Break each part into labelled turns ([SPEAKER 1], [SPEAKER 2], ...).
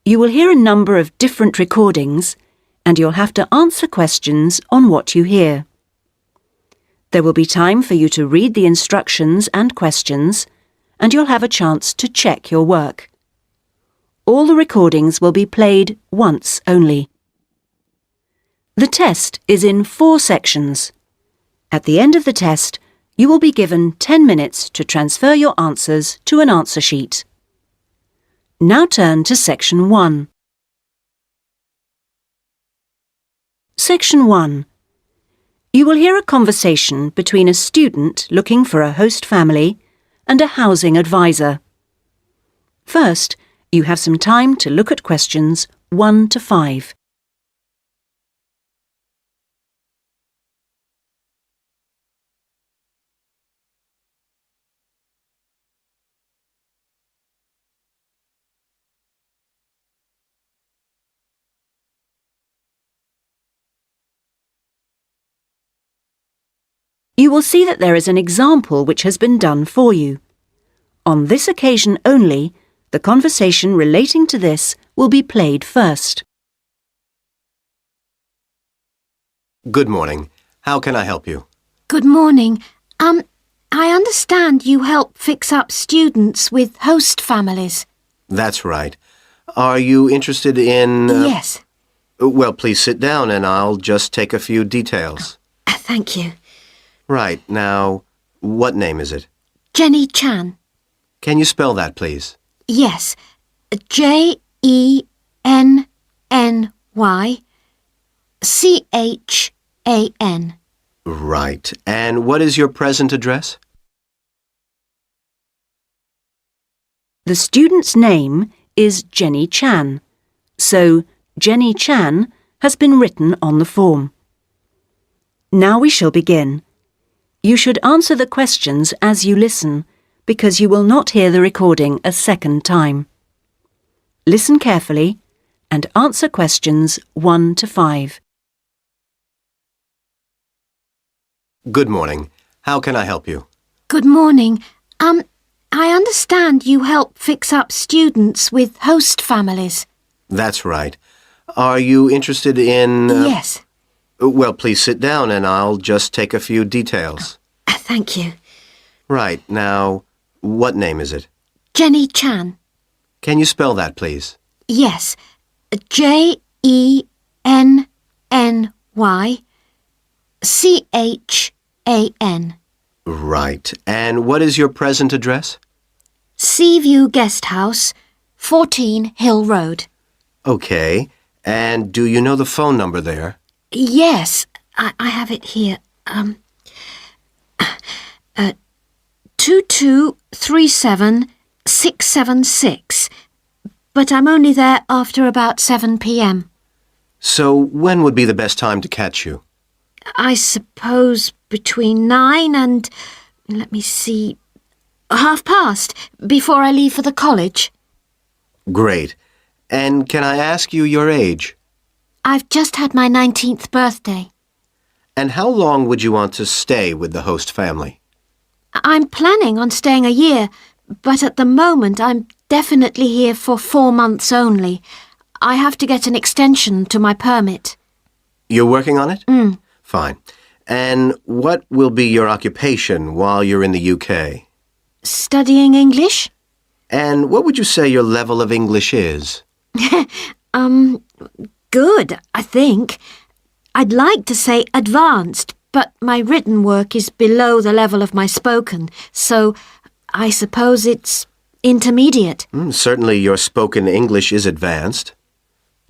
[SPEAKER 1] You will hear a number of different recordings, and you'll have to answer questions on what you hear. There will be time for you to read the instructions and questions, and you'll have a chance to check your work. All the recordings will be played once only. The test is in 4 sections. At the end of the test, you will be given 10 minutes to transfer your answers to an answer sheet. Now turn to Section 1. Section 1. You will hear a conversation between a student looking for a host family and a housing advisor. First, you have some time to look at questions 1 to 5. You will see that there is an example which has been done for you. On this occasion only, the conversation relating to this will be played first.
[SPEAKER 2] Good morning. How can I help you?
[SPEAKER 3] Good morning. I understand you help fix up students with host families.
[SPEAKER 2] That's right. Are you interested in...
[SPEAKER 3] Yes.
[SPEAKER 2] Well, please sit down and I'll just take a few details.
[SPEAKER 3] Thank you.
[SPEAKER 2] Right. Now, what name is it?
[SPEAKER 3] Jenny Chan.
[SPEAKER 2] Can you spell that, please?
[SPEAKER 3] Yes. JENNYCHAN.
[SPEAKER 2] Right. And what is your present address?
[SPEAKER 1] The student's name is Jenny Chan, so Jenny Chan has been written on the form. Now we shall begin. You should answer the questions as you listen, because you will not hear the recording a second time. Listen carefully and answer questions 1 to 5.
[SPEAKER 2] Good morning. How can I help you?
[SPEAKER 3] Good morning. I understand you help fix up students with host families.
[SPEAKER 2] That's right. Are you interested in...
[SPEAKER 3] Yes.
[SPEAKER 2] Well, please sit down and I'll just take a few details.
[SPEAKER 3] Thank you.
[SPEAKER 2] Right. Now, what name is it?
[SPEAKER 3] Jenny Chan.
[SPEAKER 2] Can you spell that, please?
[SPEAKER 3] Yes. JENNYCHAN.
[SPEAKER 2] Right. And what is your present address?
[SPEAKER 3] Seaview Guest House, 14 Hill Road.
[SPEAKER 2] Okay. And do you know the phone number there?
[SPEAKER 3] Yes, I have it here. 2237676. But I'm only there after about 7 p.m.
[SPEAKER 2] So when would be the best time to catch you?
[SPEAKER 3] I suppose between 9 and, let me see, past, before I leave for the college.
[SPEAKER 2] Great. And can I ask you your age?
[SPEAKER 3] I've just had my 19th birthday.
[SPEAKER 2] And how long would you want to stay with the host family?
[SPEAKER 3] I'm planning on staying a year, but at the moment I'm definitely here for 4 months only. I have to get an extension to my permit.
[SPEAKER 2] You're working on it? Fine. And what will be your occupation while you're in the UK?
[SPEAKER 3] Studying English?
[SPEAKER 2] And what would you say your level of English is?
[SPEAKER 3] Good, I think. I'd like to say advanced, but my written work is below the level of my spoken, so I suppose it's intermediate.
[SPEAKER 2] Certainly your spoken English is advanced.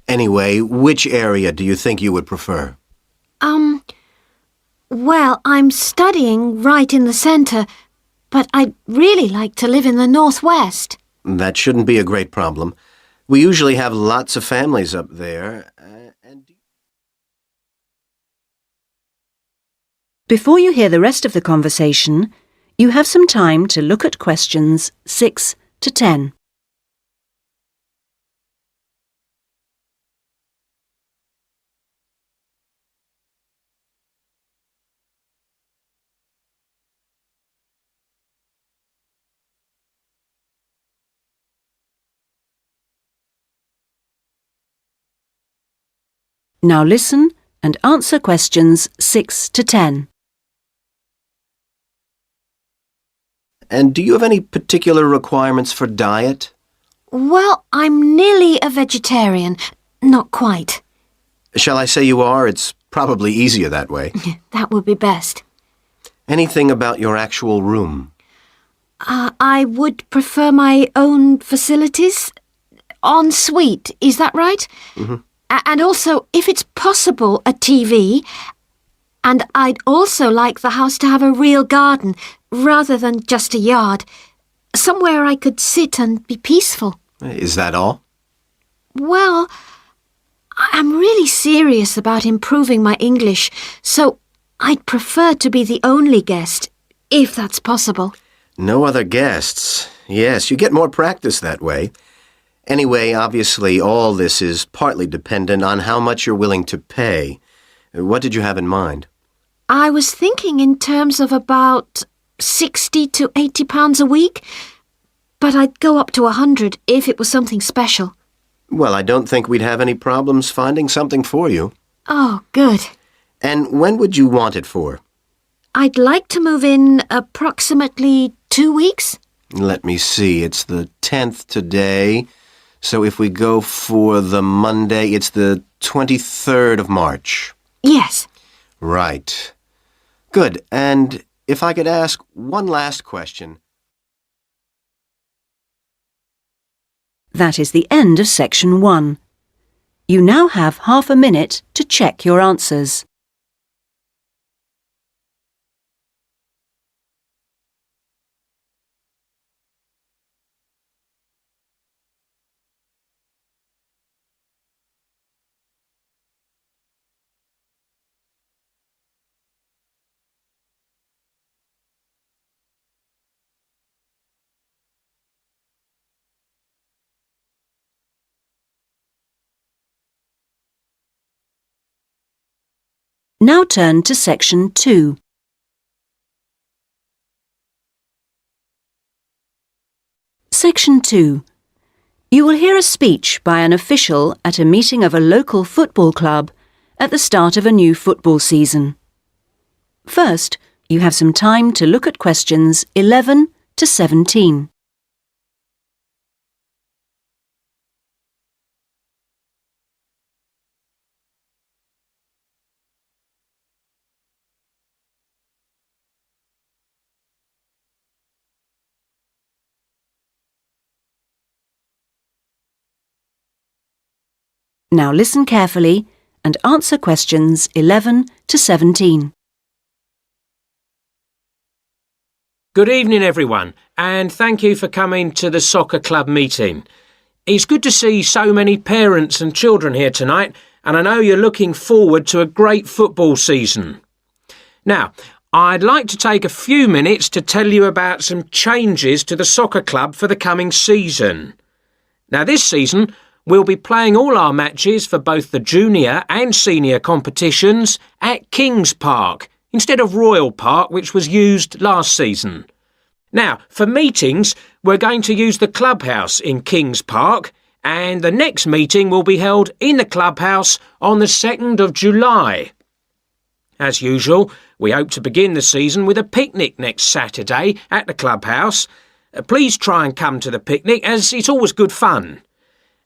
[SPEAKER 2] Anyway, which area do you think you would prefer?
[SPEAKER 3] Well, I'm studying right in the centre, but I'd really like to live in the northwest.
[SPEAKER 2] That shouldn't be a great problem. We usually have lots of families up there.
[SPEAKER 1] Before you hear the rest of the conversation, you have some time to look at questions 6 to 10. Now listen and answer questions 6 to 10.
[SPEAKER 2] And do you have any particular requirements for diet?
[SPEAKER 3] Well, I'm nearly a vegetarian. Not quite.
[SPEAKER 2] Shall I say you are? It's probably easier that way.
[SPEAKER 3] That would be best.
[SPEAKER 2] Anything about your actual room?
[SPEAKER 3] I would prefer my own facilities. En suite, is that right?
[SPEAKER 2] Mm-hmm.
[SPEAKER 3] And also, if it's possible, a TV. And I'd also like the house to have a real garden, rather than just a yard. Somewhere I could sit and be peaceful.
[SPEAKER 2] Is that all?
[SPEAKER 3] Well, I'm really serious about improving my English, so I'd prefer to be the only guest, if that's possible.
[SPEAKER 2] No other guests. Yes, you get more practice that way. Anyway, obviously, all this is partly dependent on how much you're willing to pay. What did you have in mind?
[SPEAKER 3] I was thinking in terms of about 60 to 80 pounds a week, but I'd go up to 100 if it was something special.
[SPEAKER 2] Well, I don't think we'd have any problems finding something for you.
[SPEAKER 3] Oh, good.
[SPEAKER 2] And when would you want it for?
[SPEAKER 3] I'd like to move in approximately 2 weeks.
[SPEAKER 2] Let me see, it's the 10th today. So if we go for the Monday, it's the 23rd of March.
[SPEAKER 3] Yes.
[SPEAKER 2] Right. Good. And if I could ask one last question.
[SPEAKER 1] That is the end of section 1. You now have half a minute to check your answers. Now turn to section 2. Section 2. You will hear a speech by an official at a meeting of a local football club at the start of a new football season. First, you have some time to look at questions 11 to 17. Now listen carefully and answer questions 11 to 17.
[SPEAKER 4] Good evening, everyone, and thank you for coming to the soccer club meeting. It's good to see so many parents and children here tonight, and I know you're looking forward to a great football season. Now, I'd like to take a few minutes to tell you about some changes to the soccer club for the coming season. Now, this season, we'll be playing all our matches for both the junior and senior competitions at Kings Park, instead of Royal Park, which was used last season. Now, for meetings, we're going to use the clubhouse in Kings Park, and the next meeting will be held in the clubhouse on the 2nd of July. As usual, we hope to begin the season with a picnic next Saturday at the clubhouse. Please try and come to the picnic, as it's always good fun.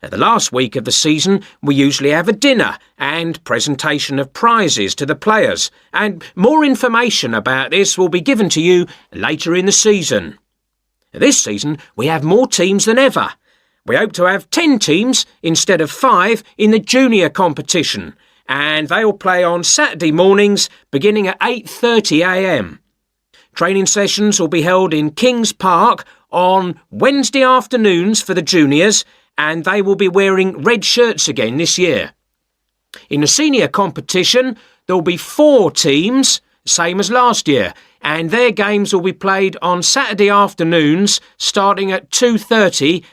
[SPEAKER 4] At the last week of the season, we usually have a dinner and presentation of prizes to the players, and more information about this will be given to you later in the season. This season, we have more teams than ever. We hope to have 10 teams instead of 5 in the junior competition, and they'll play on Saturday mornings beginning at 8:30 a.m. Training sessions will be held in Kings Park on Wednesday afternoons for the juniors, and they will be wearing red shirts again this year. In the senior competition, there will be 4 teams, same as last year, and their games will be played on Saturday afternoons starting at 2:30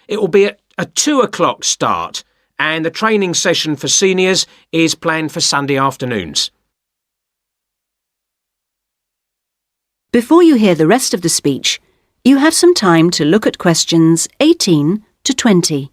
[SPEAKER 4] it will be at a 2 o'clock start, and the training session for seniors is planned for Sunday afternoons.
[SPEAKER 1] Before you hear the rest of the speech, you have some time to look at questions 18 to 20.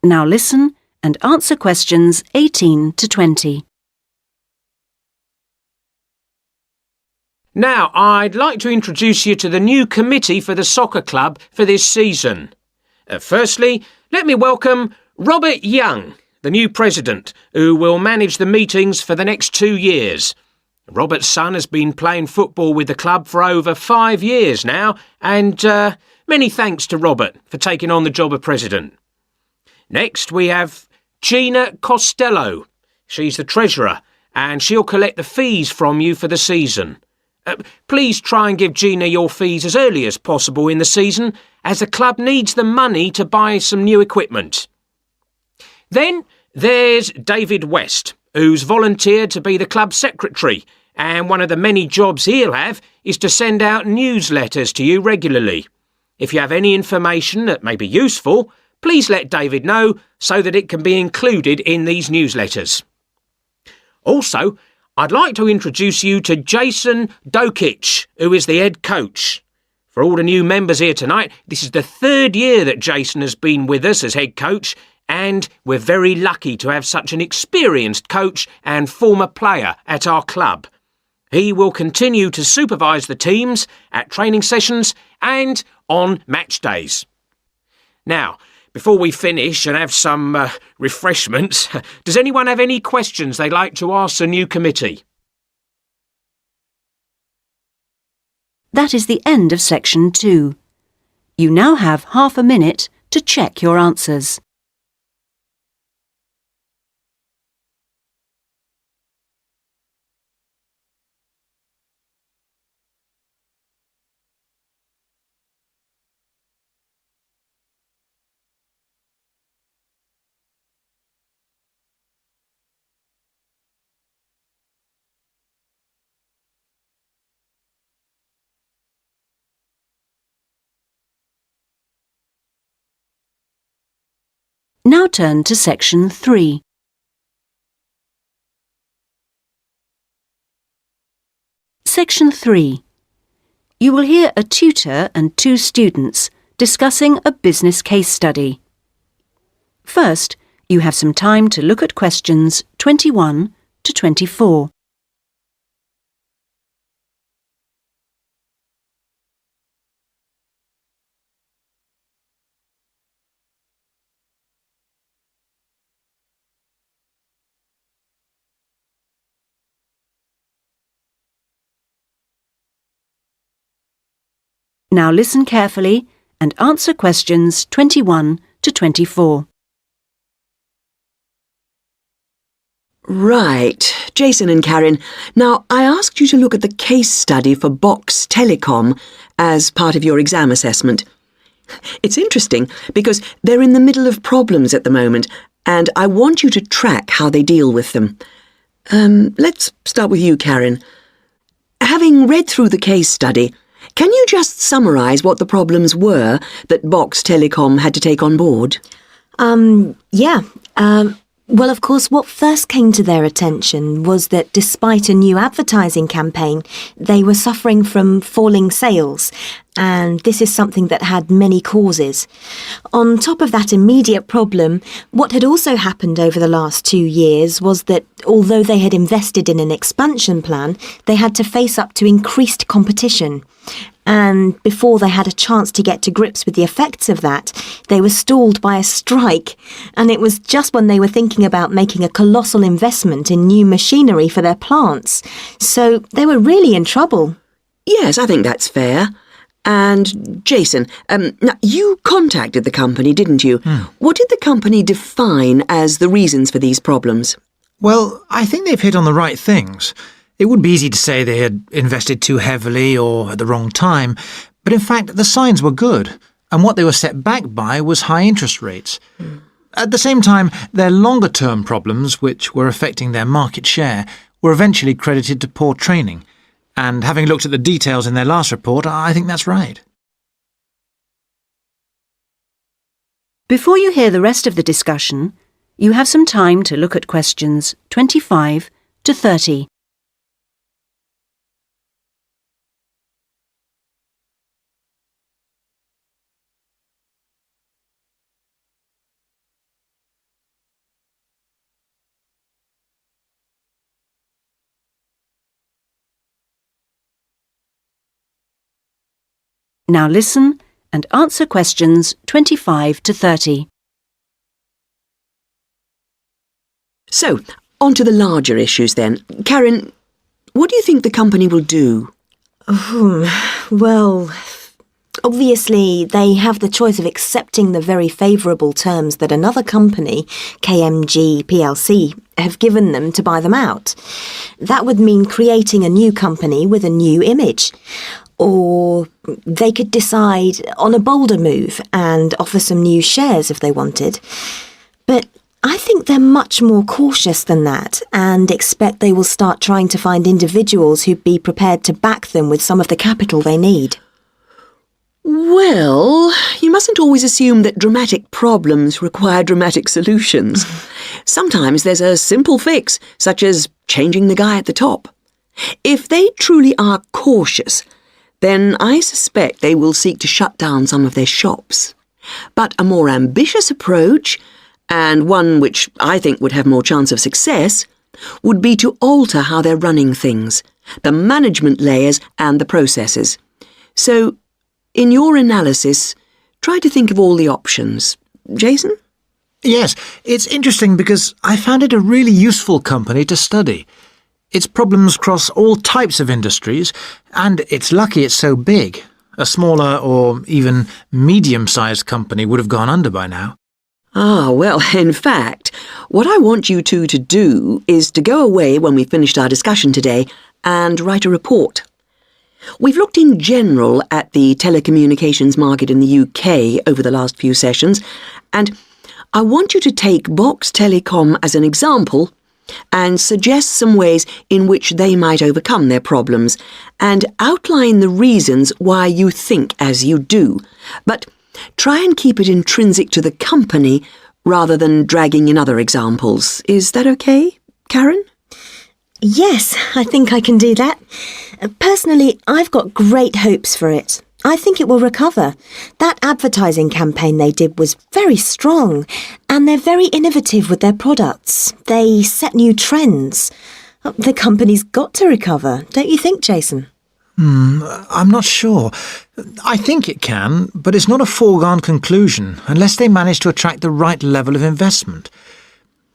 [SPEAKER 1] Now listen and answer questions 18 to 20.
[SPEAKER 4] Now, I'd like to introduce you to the new committee for the soccer club for this season. Firstly, let me welcome Robert Young, the new president, who will manage the meetings for the next 2 years. Robert's son has been playing football with the club for over 5 years now, and many thanks to Robert for taking on the job of president. Next, we have Gina Costello. She's the treasurer, and she'll collect the fees from you for the season. Please try and give Gina your fees as early as possible in the season, as the club needs the money to buy some new equipment. Then there's David West, who's volunteered to be the club secretary, and one of the many jobs he'll have is to send out newsletters to you regularly. If you have any information that may be useful, please let David know so that it can be included in these newsletters. Also, I'd like to introduce you to Jason Dokic, who is the head coach. For all the new members here tonight, this is the 3rd year that Jason has been with us as head coach, and we're very lucky to have such an experienced coach and former player at our club. He will continue to supervise the teams at training sessions and on match days. Now, before we finish and have some refreshments, does anyone have any questions they'd like to ask the new committee?
[SPEAKER 1] That is the end of section 2. You now have half a minute to check your answers. Now turn to section 3. Section 3. You will hear a tutor and 2 students discussing a business case study. First, you have some time to look at questions 21 to 24. Now listen carefully and answer questions 21 to 24.
[SPEAKER 5] Right, Jason and Karen. Now, I asked you to look at the case study for Box Telecom as part of your exam assessment. It's interesting because they're in the middle of problems at the moment, and I want you to track how they deal with them. Let's start with you, Karen. Having read through the case study, can you just summarise what the problems were that Box Telecom had to take on board?
[SPEAKER 3] Well, of course, what first came to their attention was that despite a new advertising campaign, they were suffering from falling sales, and this is something that had many causes. On top of that immediate problem, what had also happened over the last 2 years was that although they had invested in an expansion plan, they had to face up to increased competition. And before they had a chance to get to grips with the effects of that, they were stalled by a strike. And it was just when they were thinking about making a colossal investment in new machinery for their plants. So they were really in trouble.
[SPEAKER 5] Yes, I think that's fair. And Jason, now you contacted the company, didn't you? What did the company define as the reasons for these problems?
[SPEAKER 6] Well, I think they've hit on the right things. It would be easy to say they had invested too heavily or at the wrong time, but in fact the signs were good, and what they were set back by was high interest rates. At the same time, their longer-term problems, which were affecting their market share, were eventually credited to poor training. And having looked at the details in their last report, I think that's right.
[SPEAKER 1] Before you hear the rest of the discussion, you have some time to look at questions 25 to 30. Now listen and answer questions 25 to 30.
[SPEAKER 5] So, on to the larger issues then. Karen, what do you think the company will do?
[SPEAKER 7] Well, obviously they have the choice of accepting the very favourable terms that another company, KMG plc, have given them to buy them out. That would mean creating a new company with a new image. Or they could decide on a bolder move and offer some new shares if they wanted. But I think they're much more cautious than that and expect they will start trying to find individuals who'd be prepared to back them with some of the capital they need.
[SPEAKER 5] Well, you mustn't always assume that dramatic problems require dramatic solutions. Sometimes there's a simple fix, such as changing the guy at the top. If they truly are cautious, then I suspect they will seek to shut down some of their shops. But a more ambitious approach, and one which I think would have more chance of success, would be to alter how they're running things, the management layers and the processes. So, in your analysis, try to think of all the options. Jason?
[SPEAKER 6] Yes, it's interesting because I found it a really useful company to study. Its problems cross all types of industries, and it's lucky it's so big. A smaller or even medium-sized company would have gone under by now.
[SPEAKER 5] Ah, well, in fact, what I want you two to do is to go away when we've finished our discussion today and write a report. We've looked in general at the telecommunications market in the UK over the last few sessions, and I want you to take Box Telecom as an example and suggest some ways in which they might overcome their problems and outline the reasons why you think as you do. But try and keep it intrinsic to the company rather than dragging in other examples. Is that okay, Karen?
[SPEAKER 7] Yes, I think I can do that. Personally, I've got great hopes for it. I think it will recover. That advertising campaign they did was very strong, and they're very innovative with their products. They set new trends. The company's got to recover, don't you think, Jason?
[SPEAKER 6] I'm not sure. I think it can, but it's not a foregone conclusion unless they manage to attract the right level of investment.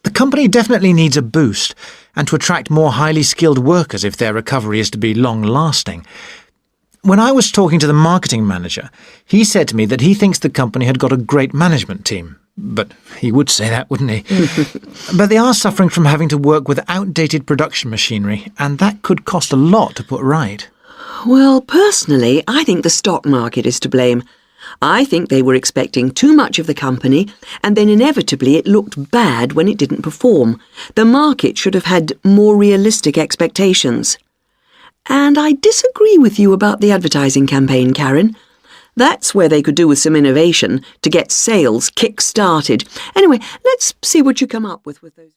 [SPEAKER 6] The company definitely needs a boost, and to attract more highly skilled workers if their recovery is to be long-lasting. When I was talking to the marketing manager, he said to me that he thinks the company had got a great management team. But he would say that, wouldn't he? But they are suffering from having to work with outdated production machinery, and that could cost a lot to put right.
[SPEAKER 5] Well, personally, I think the stock market is to blame. I think they were expecting too much of the company, and then inevitably it looked bad when it didn't perform. The market should have had more realistic expectations. And I disagree with you about the advertising campaign, Karen. That's where they could do with some innovation to get sales kick-started. Anyway, let's see what you come up with those.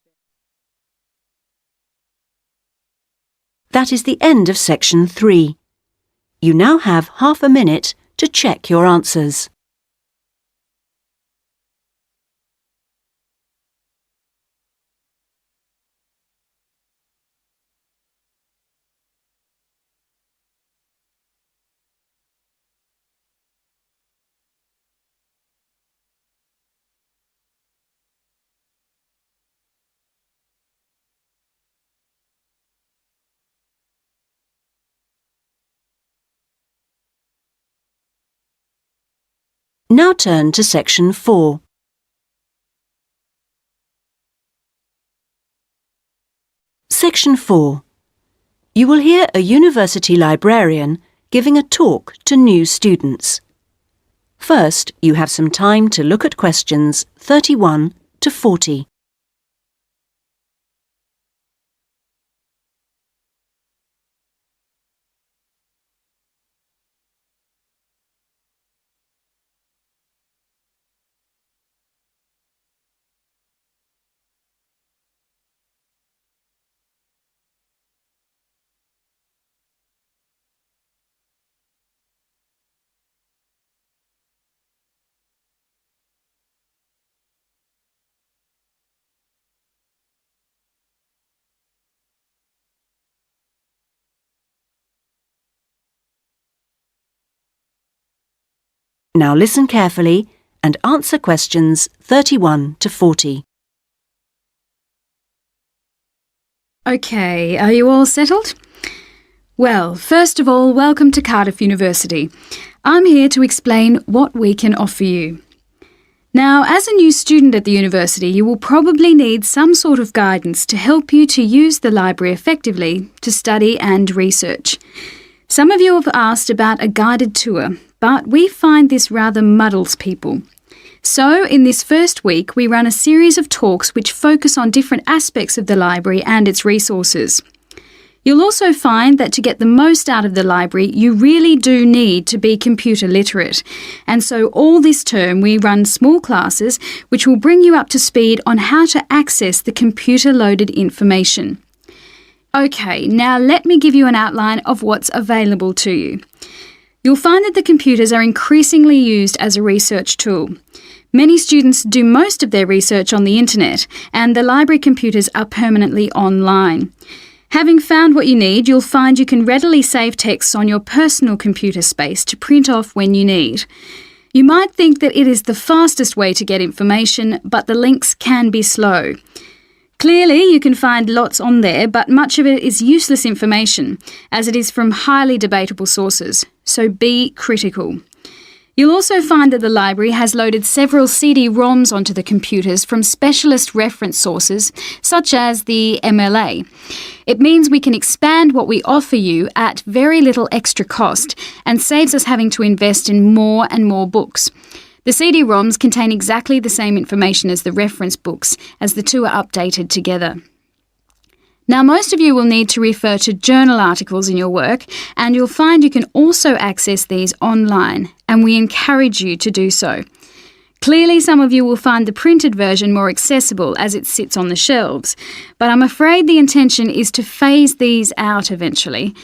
[SPEAKER 1] That is the end of section 3. You now have half a minute to check your answers. Now turn to section 4. Section 4. You will hear a university librarian giving a talk to new students. First, you have some time to look at questions 31 to 40. Now listen carefully and answer questions 31 to 40.
[SPEAKER 8] OK, are you all settled? Well, first of all, welcome to Cardiff University. I'm here to explain what we can offer you. Now, as a new student at the university, you will probably need some sort of guidance to help you to use the library effectively to study and research. Some of you have asked about a guided tour, but we find this rather muddles people. So, in this first week, we run a series of talks which focus on different aspects of the library and its resources. You'll also find that to get the most out of the library, you really do need to be computer literate. And so all this term we run small classes which will bring you up to speed on how to access the computer-loaded information. OK, now let me give you an outline of what's available to you. You'll find that the computers are increasingly used as a research tool. Many students do most of their research on the internet, and the library computers are permanently online. Having found what you need, you'll find you can readily save texts on your personal computer space to print off when you need. You might think that it is the fastest way to get information, but the links can be slow. Clearly, you can find lots on there, but much of it is useless information, as it is from highly debatable sources, so be critical. You'll also find that the library has loaded several CD-ROMs onto the computers from specialist reference sources, such as the MLA. It means we can expand what we offer you at very little extra cost and saves us having to invest in more and more books. The CD-ROMs contain exactly the same information as the reference books, as the two are updated together. Now, most of you will need to refer to journal articles in your work, and you'll find you can also access these online, and we encourage you to do so. Clearly, some of you will find the printed version more accessible as it sits on the shelves, but I'm afraid the intention is to phase these out eventually.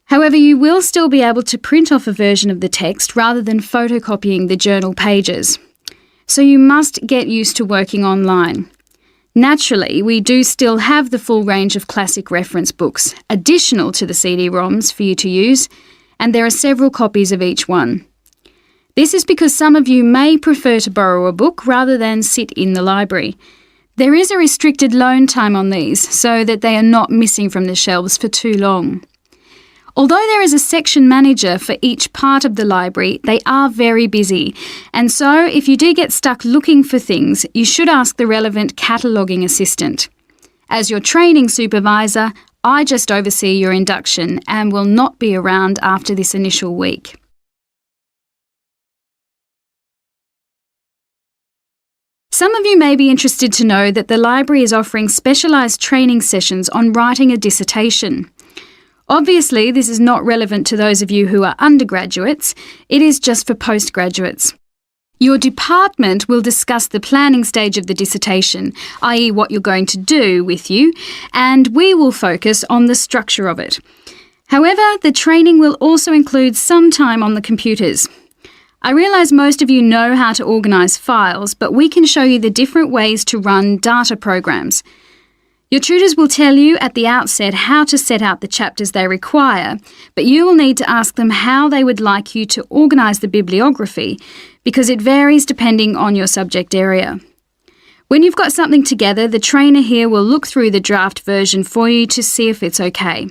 [SPEAKER 8] However, you will still be able to print off a version of the text rather than photocopying the journal pages. So you must get used to working online. Naturally, we do still have the full range of classic reference books, additional to the CD-ROMs for you to use, and there are several copies of each one. This is because some of you may prefer to borrow a book rather than sit in the library. There is a restricted loan time on these so that they are not missing from the shelves for too long. Although there is a section manager for each part of the library, they are very busy, and so if you do get stuck looking for things, you should ask the relevant cataloguing assistant. As your training supervisor, I just oversee your induction and will not be around after this initial week. Some of you may be interested to know that the library is offering specialised training sessions on writing a dissertation. Obviously, this is not relevant to those of you who are undergraduates, it is just for postgraduates. Your department will discuss the planning stage of the dissertation, i.e. what you're going to do with you, and we will focus on the structure of it. However, the training will also include some time on the computers. I realise most of you know how to organise files, but we can show you the different ways to run data programs. Your tutors will tell you at the outset how to set out the chapters they require, but you will need to ask them how they would like you to organise the bibliography, because it varies depending on your subject area. When you've got something together, the trainer here will look through the draft version for you to see if it's okay.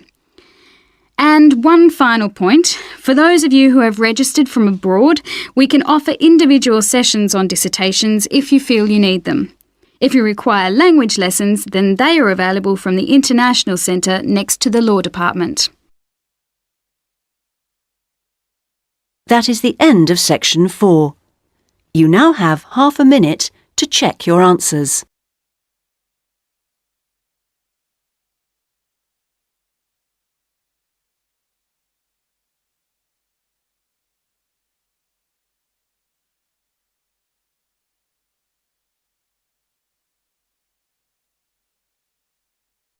[SPEAKER 8] And one final point, for those of you who have registered from abroad, we can offer individual sessions on dissertations if you feel you need them. If you require language lessons, then they are available from the International Centre next to the Law Department.
[SPEAKER 1] That is the end of section 4. You now have half a minute to check your answers.